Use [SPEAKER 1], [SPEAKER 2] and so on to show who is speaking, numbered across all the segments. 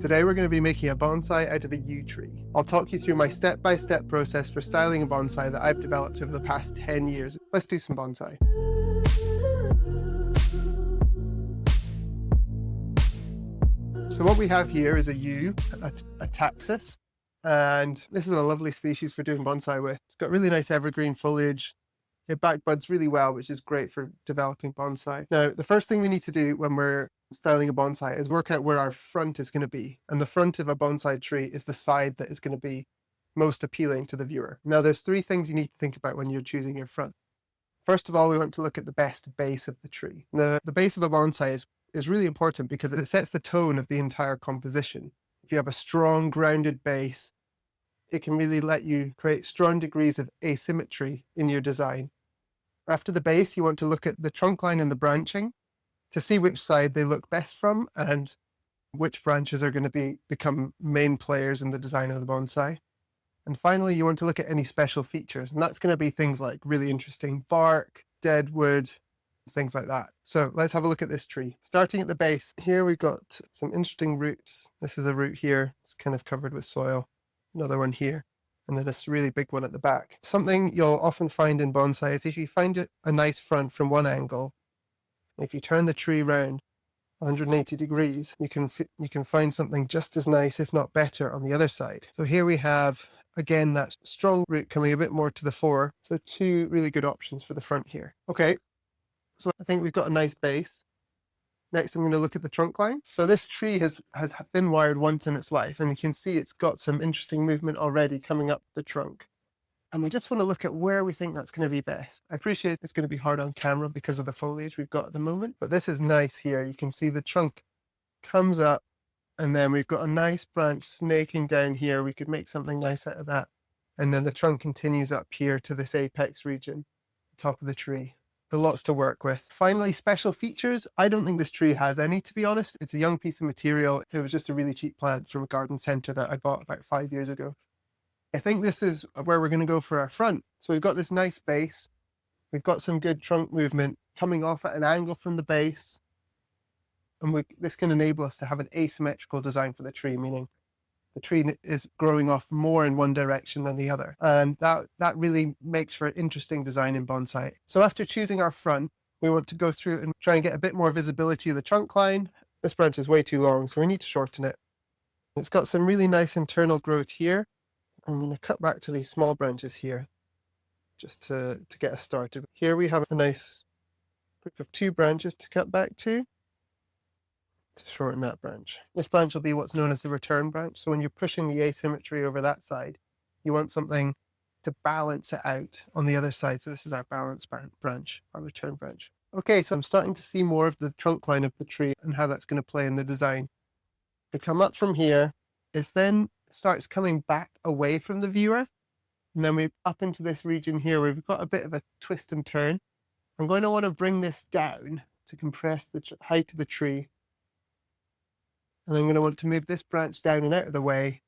[SPEAKER 1] Today we're going to be making a bonsai out of a yew tree. I'll talk you through my step-by-step process for styling a bonsai that I've developed over the past 10 years. Let's do some bonsai. So what we have here is a yew, a Taxus, and this is a lovely species for doing bonsai with. It's got really nice evergreen foliage. It backbuds really well, which is great for developing bonsai. Now, the first thing we need to do when we're styling a bonsai is work out where our front is going to be. And the front of a bonsai tree is the side that is going to be most appealing to the viewer. Now, there's three things you need to think about when you're choosing your front. First of all, we want to look at the best base of the tree. The base of a bonsai is really important because it sets the tone of the entire composition. If you have a strong, grounded base, it can really let you create strong degrees of asymmetry in your design. After the base, you want to look at the trunk line and the branching to see which side they look best from and which branches are going to become main players in the design of the bonsai. And finally, you want to look at any special features, and that's going to be things like really interesting bark, dead wood, things like that. So let's have a look at this tree. Starting at the base, here we've got some interesting roots. This is a root here. It's kind of covered with soil. Another one here. And then this really big one at the back. Something you'll often find in bonsai is if you find a nice front from one angle, if you turn the tree around 180 degrees, you can find something just as nice, if not better, on the other side. So here we have, again, that strong root coming a bit more to the fore. So two really good options for the front here. Okay, so I think we've got a nice base. Next, I'm going to look at the trunk line. So this tree has been wired once in its life, and you can see it's got some interesting movement already coming up the trunk. And we just want to look at where we think that's going to be best. I appreciate it's going to be hard on camera because of the foliage we've got at the moment, but this is nice here. You can see the trunk comes up, and then we've got a nice branch snaking down here. We could make something nice out of that. And then the trunk continues up here to this apex region, top of the tree. Lots to work with. Finally, special features. I don't think this tree has any, to be honest. It's a young piece of material. It was just a really cheap plant from a garden centre that I bought about 5 years ago. I think this is where we're going to go for our front. So we've got this nice base. We've got some good trunk movement coming off at an angle from the base. And this can enable us to have an asymmetrical design for the tree, meaning the tree is growing off more in one direction than the other. And that really makes for an interesting design in bonsai. So after choosing our front, we want to go through and try and get a bit more visibility of the trunk line. This branch is way too long, so we need to shorten it. It's got some really nice internal growth here. I'm going to cut back to these small branches here, just to get us started. Here we have a nice group of 2 branches to cut back to shorten that branch. This branch will be what's known as the return branch. So when you're pushing the asymmetry over that side, you want something to balance it out on the other side. So this is our balance branch, our return branch. Okay, so I'm starting to see more of the trunk line of the tree and how that's going to play in the design. We come up from here, it then starts coming back away from the viewer. And then we up into this region here where we've got a bit of a twist and turn. I'm going to want to bring this down to compress the height of the tree. And I'm going to want to move this branch down and out of the way,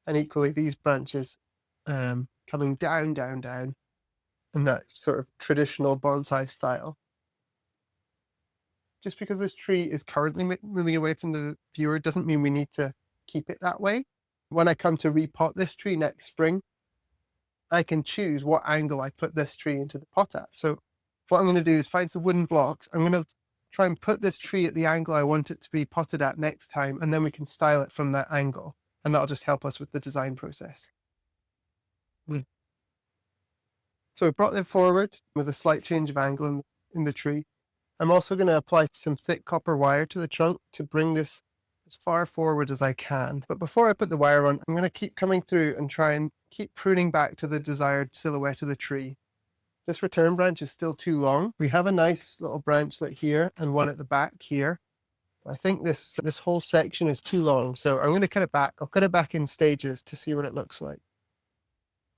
[SPEAKER 1] and equally these branches coming down, down, down, in that sort of traditional bonsai style. Just because this tree is currently moving away from the viewer doesn't mean we need to keep it that way. When I come to repot this tree next spring, I can choose what angle I put this tree into the pot at. So what I'm going to do is find some wooden blocks. I'm going to try and put this tree at the angle I want it to be potted at next time, and then we can style it from that angle, and that'll just help us with the design process. So we brought it forward with a slight change of angle in the tree. I'm also going to apply some thick copper wire to the trunk to bring this as far forward as I can. But before I put the wire on, I'm going to keep coming through and try and keep pruning back to the desired silhouette of the tree. This return branch is still too long. We have a nice little branchlet here and one at the back here. I think this whole section is too long, so I'm going to cut it back. I'll cut it back in stages to see what it looks like.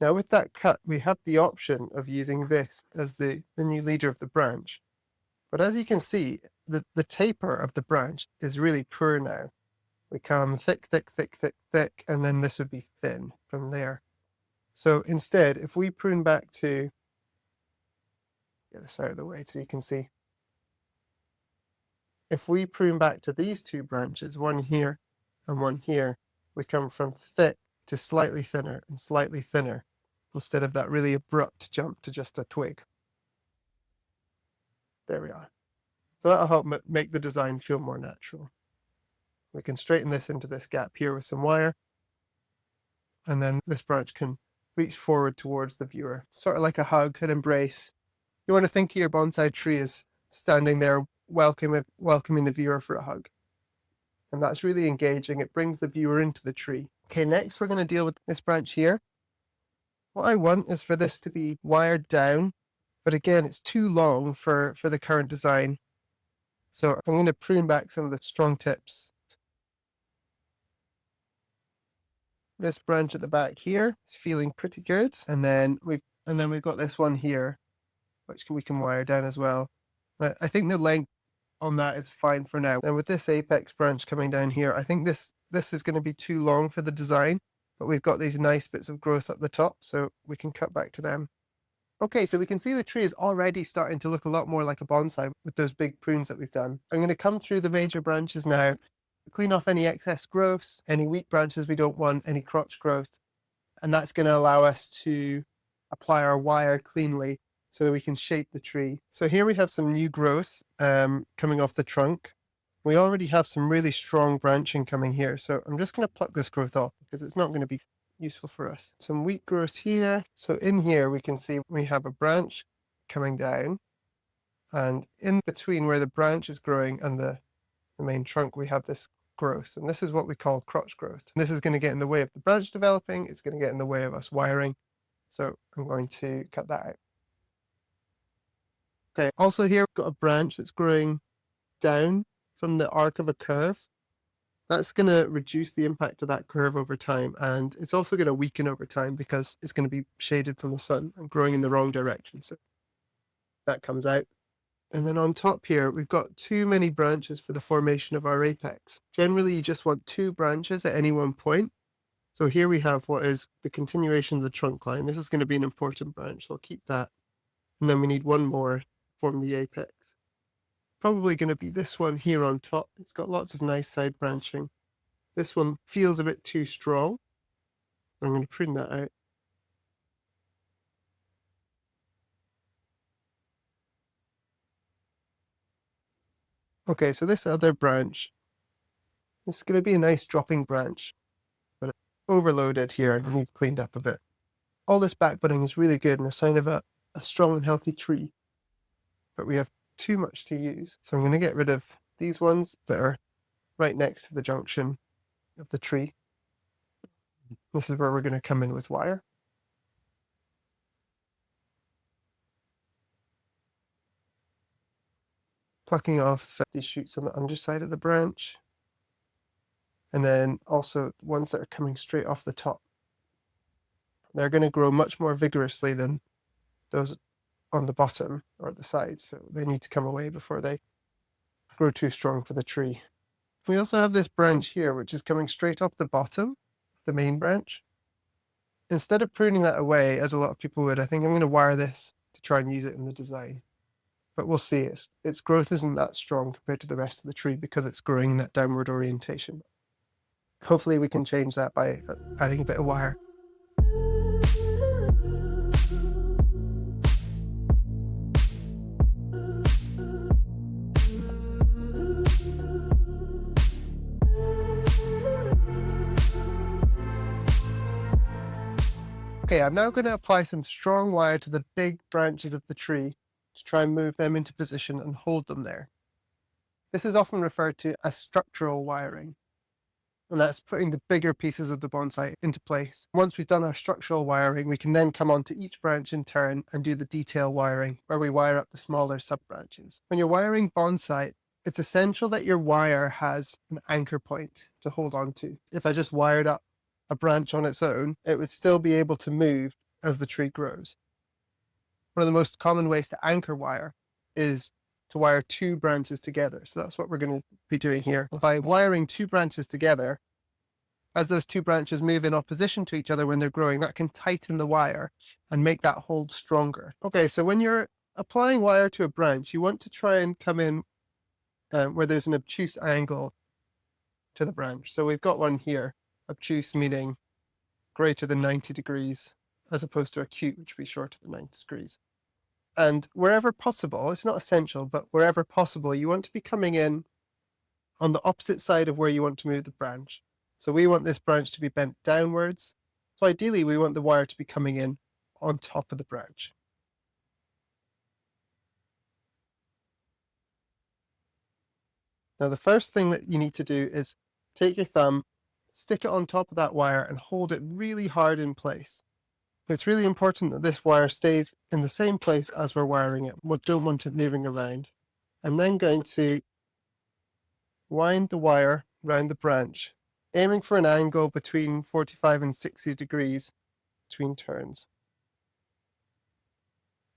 [SPEAKER 1] Now with that cut, we have the option of using this as the new leader of the branch. But as you can see, the taper of the branch is really poor now. We come thick, thick, thick, thick, thick, and then this would be thin from there. So instead, if we prune back to, get this out of the way so you can see. If we prune back to these 2 branches, one here and one here, we come from thick to slightly thinner and slightly thinner, instead of that really abrupt jump to just a twig. There we are. So that'll help make the design feel more natural. We can straighten this into this gap here with some wire, and then this branch can reach forward towards the viewer, sort of like a hug, an embrace. You want to think of your bonsai tree as standing there welcoming the viewer for a hug. And that's really engaging. It brings the viewer into the tree. Okay, next we're going to deal with this branch here. What I want is for this to be wired down, but again, it's too long for the current design. So I'm going to prune back some of the strong tips. This branch at the back here is feeling pretty good. And then we've got this one here, which we can wire down as well. I think the length on that is fine for now. And with this apex branch coming down here, I think this is going to be too long for the design, but we've got these nice bits of growth at the top, so we can cut back to them. Okay, so we can see the tree is already starting to look a lot more like a bonsai with those big prunes that we've done. I'm going to come through the major branches now, clean off any excess growth, any weak branches we don't want, any crotch growth, and that's going to allow us to apply our wire cleanly so that we can shape the tree. So here we have some new growth coming off the trunk. We already have some really strong branching coming here, so I'm just going to pluck this growth off because it's not going to be useful for us. Some weak growth here. So in here we can see we have a branch coming down, and in between where the branch is growing and the main trunk we have this growth, and this is what we call crotch growth. And this is going to get in the way of the branch developing. It's going to get in the way of us wiring, so I'm going to cut that out. Okay, also here we've got a branch that's growing down from the arc of a curve. That's going to reduce the impact of that curve over time, and it's also going to weaken over time because it's going to be shaded from the sun and growing in the wrong direction. So that comes out. And then on top here, we've got too many branches for the formation of our apex. Generally, you just want 2 branches at any one point. So here we have what is the continuation of the trunk line. This is going to be an important branch, so I'll keep that. And then we need one more to form the apex. Probably going to be this one here on top. It's got lots of nice side branching. This one feels a bit too strong. I'm going to prune that out. Okay, so this other branch, this is going to be a nice dropping branch, but it's overloaded here and needs cleaned up a bit. All this back budding is really good and a sign of a strong and healthy tree, but we have too much to use. So I'm going to get rid of these ones that are right next to the junction of the tree. This is where we're going to come in with wire. Plucking off these shoots on the underside of the branch. And then also ones that are coming straight off the top. They're going to grow much more vigorously than those on the bottom or the sides, so they need to come away before they grow too strong for the tree. We also have this branch here, which is coming straight off the bottom, the main branch. Instead of pruning that away, as a lot of people would, I think I'm going to wire this to try and use it in the design. But we'll see, its growth isn't that strong compared to the rest of the tree because it's growing in that downward orientation. Hopefully we can change that by adding a bit of wire. Okay, I'm now going to apply some strong wire to the big branches of the tree to try and move them into position and hold them there. This is often referred to as structural wiring, and that's putting the bigger pieces of the bonsai into place. Once we've done our structural wiring, we can then come on to each branch in turn and do the detail wiring, where we wire up the smaller sub-branches. When you're wiring bonsai, it's essential that your wire has an anchor point to hold on to. If I just wired up a branch on its own, it would still be able to move as the tree grows. One of the most common ways to anchor wire is to wire 2 branches together. So that's what we're going to be doing here. By wiring 2 branches together, as those 2 branches move in opposition to each other when they're growing, that can tighten the wire and make that hold stronger. Okay, so when you're applying wire to a branch, you want to try and come in where there's an obtuse angle to the branch. So we've got one here, obtuse meaning greater than 90 degrees, as opposed to acute, which would be shorter than 90 degrees. And wherever possible, it's not essential, but wherever possible, you want to be coming in on the opposite side of where you want to move the branch. So we want this branch to be bent downwards. So ideally, we want the wire to be coming in on top of the branch. Now, the first thing that you need to do is take your thumb, stick it on top of that wire and hold it really hard in place. It's really important that this wire stays in the same place as we're wiring it. We don't want it moving around. I'm then going to wind the wire around the branch, aiming for an angle between 45 and 60 degrees between turns.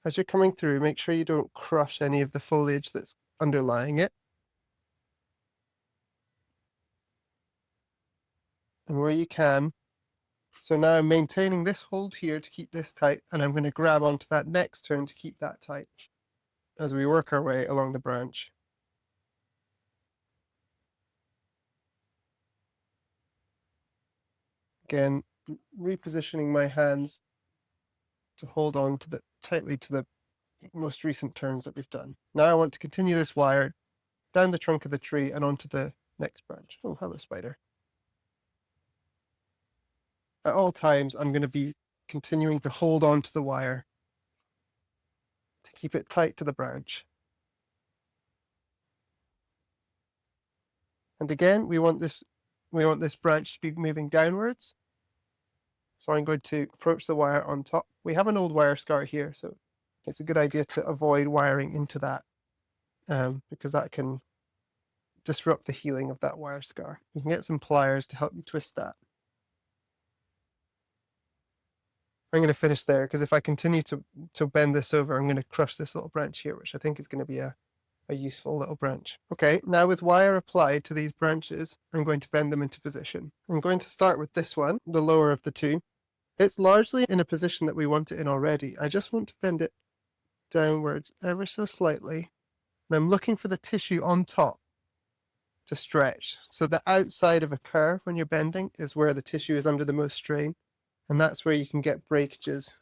[SPEAKER 1] As you're coming through, make sure you don't crush any of the foliage that's underlying it. And where you can. So now I'm maintaining this hold here to keep this tight, and I'm going to grab onto that next turn to keep that tight as we work our way along the branch. Again, repositioning my hands to hold on to tightly to the most recent turns that we've done. Now I want to continue this wire down the trunk of the tree and onto the next branch. Oh, hello, spider. At all times, I'm going to be continuing to hold on to the wire to keep it tight to the branch. And again, we want this branch to be moving downwards. So I'm going to approach the wire on top. We have an old wire scar here, so it's a good idea to avoid wiring into that because that can disrupt the healing of that wire scar. You can get some pliers to help you twist that. I'm going to finish there because if I continue to bend this over, I'm going to crush this little branch here, which I think is going to be a useful little branch. Okay, now with wire applied to these branches, I'm going to bend them into position. I'm going to start with this one, the lower of the two. It's largely in a position that we want it in already. I just want to bend it downwards ever so slightly. And I'm looking for the tissue on top to stretch. So the outside of a curve when you're bending is where the tissue is under the most strain. And that's where you can get breakages.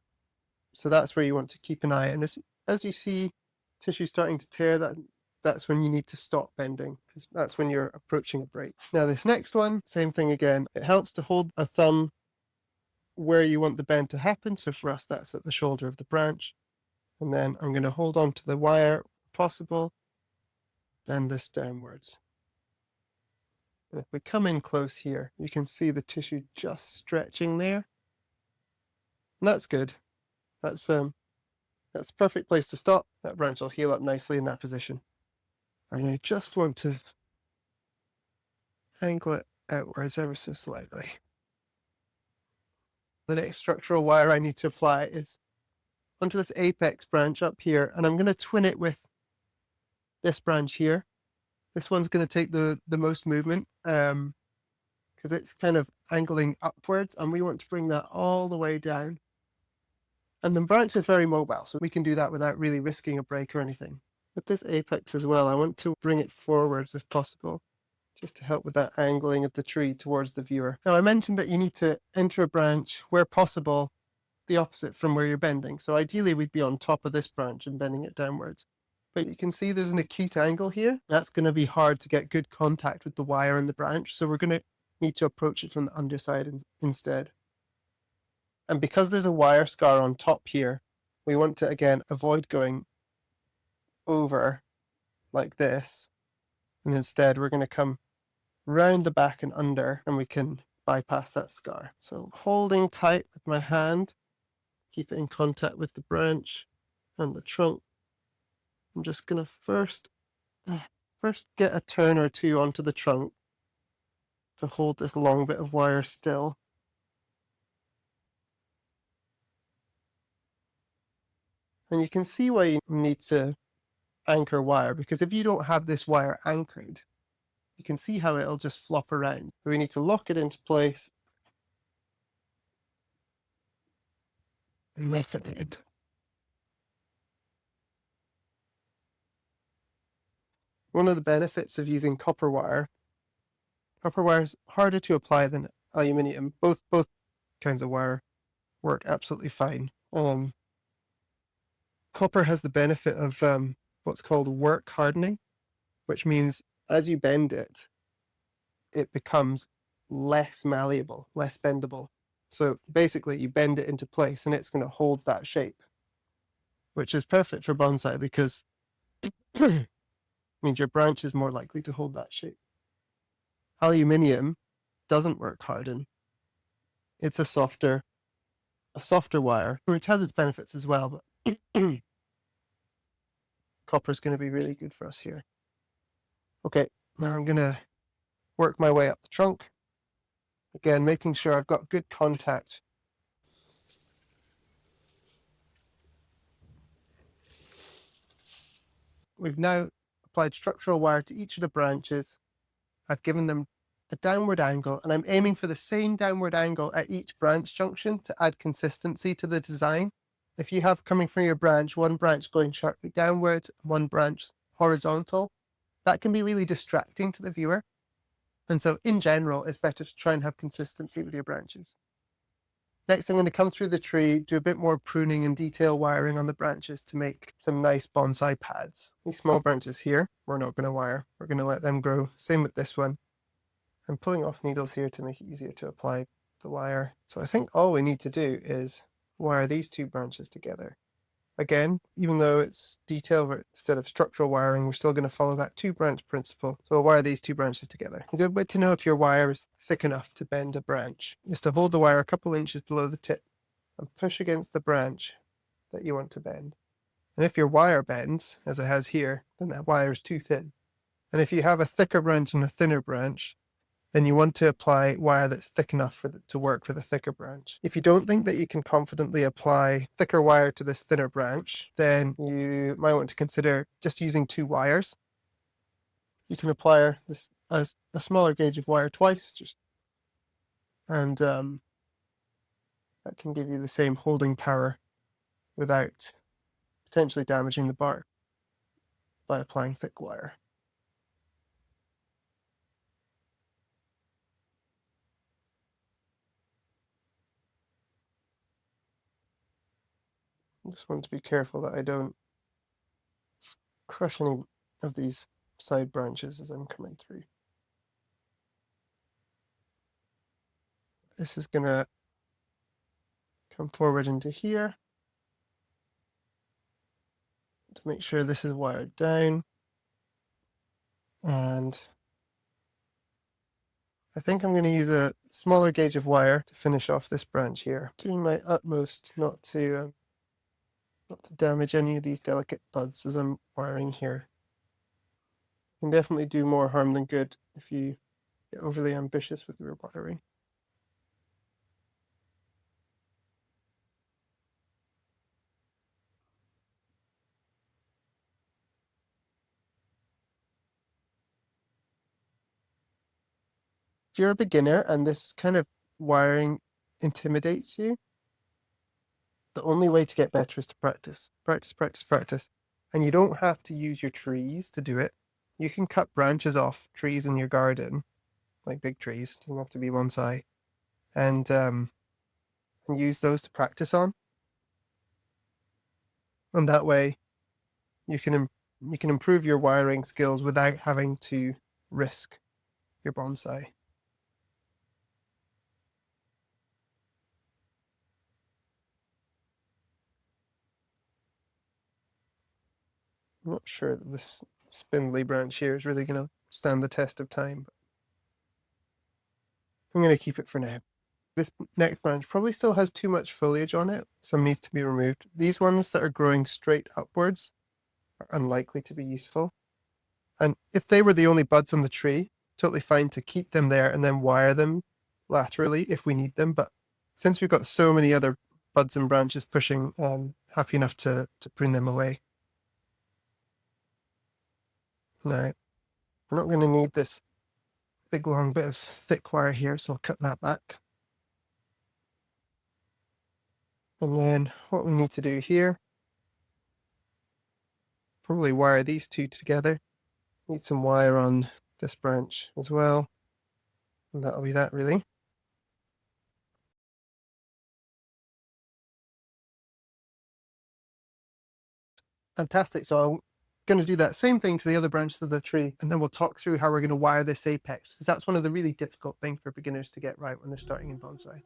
[SPEAKER 1] So that's where you want to keep an eye. And as you see tissue starting to tear, that's when you need to stop bending, because that's when you're approaching a break. Now this next one, same thing again. It helps to hold a thumb where you want the bend to happen. So for us, that's at the shoulder of the branch. And then I'm going to hold on to the wire, if possible, bend this downwards. And if we come in close here, you can see the tissue just stretching there. And that's good. That's the perfect place to stop. That branch will heal up nicely in that position. And I just want to angle it outwards ever so slightly. The next structural wire I need to apply is onto this apex branch up here, and I'm going to twin it with this branch here. This one's going to take the most movement because it's kind of angling upwards, and we want to bring that all the way down. And the branch is very mobile, so we can do that without really risking a break or anything. With this apex as well, I want to bring it forwards if possible, just to help with that angling of the tree towards the viewer. Now, I mentioned that you need to enter a branch where possible the opposite from where you're bending. So ideally, we'd be on top of this branch and bending it downwards. But you can see there's an acute angle here. That's going to be hard to get good contact with the wire and the branch, so we're going to need to approach it from the underside instead. And because there's a wire scar on top here, we want to, again, avoid going over like this. And instead, we're going to come round the back and under, and we can bypass that scar. So holding tight with my hand, keep it in contact with the branch and the trunk. I'm just going to first get a turn or two onto the trunk to hold this long bit of wire still. And you can see why you need to anchor wire, because if you don't have this wire anchored, you can see how it'll just flop around. So we need to lock it into place and lift it. One of the benefits of using copper wire Copper wire is harder to apply than aluminium. Both kinds of wire work absolutely fine. Copper has the benefit of what's called work hardening, which means as you bend it, it becomes less malleable, less bendable. So basically you bend it into place and it's going to hold that shape, which is perfect for bonsai because it means your branch is more likely to hold that shape. Aluminium doesn't work harden. It's a softer wire, which has its benefits as well, but copper is going to be really good for us here. Okay, now I'm going to work my way up the trunk. Again, making sure I've got good contact. We've now applied structural wire to each of the branches. I've given them a downward angle, and I'm aiming for the same downward angle at each branch junction to add consistency to the design. If you have coming from your branch, one branch going sharply downward, one branch horizontal, that can be really distracting to the viewer. And so in general, it's better to try and have consistency with your branches. Next, I'm going to come through the tree, do a bit more pruning and detail wiring on the branches to make some nice bonsai pads. These small branches here, we're not going to wire. We're going to let them grow. Same with this one. I'm pulling off needles here to make it easier to apply the wire. So I think all we need to do is wire these two branches together. Again, even though it's detail instead of structural wiring, we're still going to follow that two-branch principle. So we'll wire these two branches together. A good way to know if your wire is thick enough to bend a branch is to hold the wire a couple inches below the tip and push against the branch that you want to bend. And if your wire bends, as it has here, then that wire is too thin. And if you have a thicker branch and a thinner branch, then you want to apply wire that's thick enough to work for the thicker branch. If you don't think that you can confidently apply thicker wire to this thinner branch, then you might want to consider just using two wires. You can apply a smaller gauge of wire twice, and that can give you the same holding power without potentially damaging the bark by applying thick wire. I just want to be careful that I don't crush any of these side branches as I'm coming through. This is going to come forward into here to make sure this is wired down. And I think I'm going to use a smaller gauge of wire to finish off this branch here, doing my utmost not to damage any of these delicate buds as I'm wiring here. You can definitely do more harm than good if you get overly ambitious with your wiring. If you're a beginner and this kind of wiring intimidates you, the only way to get better is to practice. Practice, practice, practice. And you don't have to use your trees to do it. You can cut branches off trees in your garden, like big trees, doesn't have to be bonsai, and use those to practice on. And that way you can improve your wiring skills without having to risk your bonsai. I'm not sure that this spindly branch here is really going to stand the test of time, but I'm going to keep it for now. This next branch probably still has too much foliage on it. Some needs to be removed. These ones that are growing straight upwards are unlikely to be useful. And if they were the only buds on the tree, totally fine to keep them there and then wire them laterally if we need them. But since we've got so many other buds and branches pushing, I'm happy enough to prune them away. Now, we're not going to need this big long bit of thick wire here, so I'll cut that back. And then what we need to do here, probably wire these two together. Need some wire on this branch as well. And that'll be that really. Fantastic. So I'm going to do that same thing to the other branches of the tree, and then we'll talk through how we're going to wire this apex, because that's one of the really difficult things for beginners to get right when they're starting in bonsai.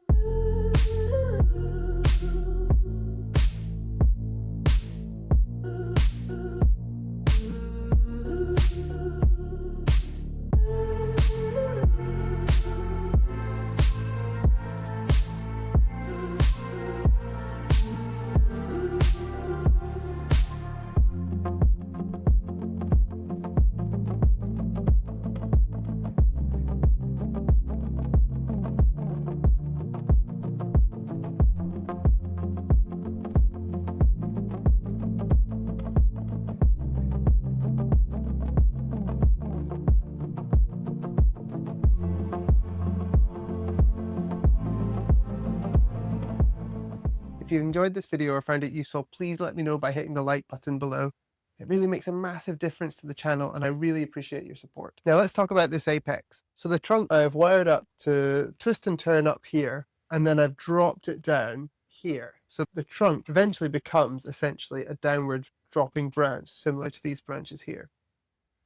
[SPEAKER 1] If you enjoyed this video or found it useful, please let me know by hitting the like button below. It really makes a massive difference to the channel, and I really appreciate your support. Now let's talk about this apex. So the trunk I've wired up to twist and turn up here, and then I've dropped it down here. So the trunk eventually becomes essentially a downward dropping branch, similar to these branches here.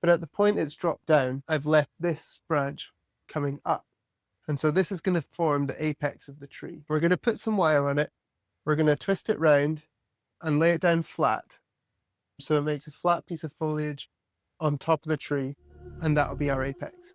[SPEAKER 1] But at the point it's dropped down, I've left this branch coming up. And so this is going to form the apex of the tree. We're going to put some wire on it. We're going to twist it round and lay it down flat, so it makes a flat piece of foliage on top of the tree, and that'll be our apex.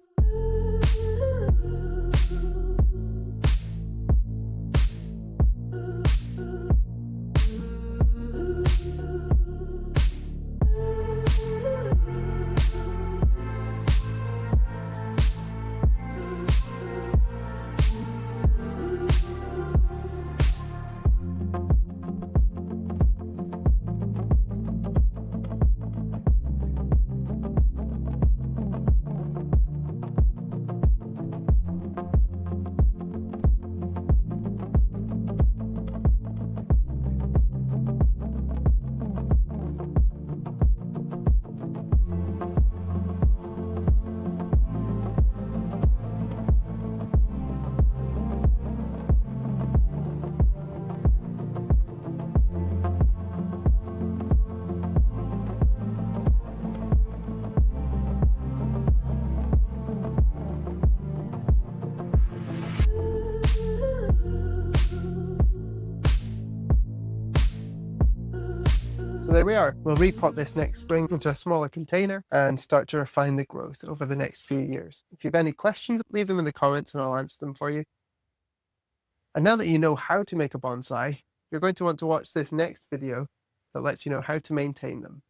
[SPEAKER 1] So there we are. We'll repot this next spring into a smaller container and start to refine the growth over the next few years. If you have any questions, leave them in the comments and I'll answer them for you. And now that you know how to make a bonsai, you're going to want to watch this next video that lets you know how to maintain them.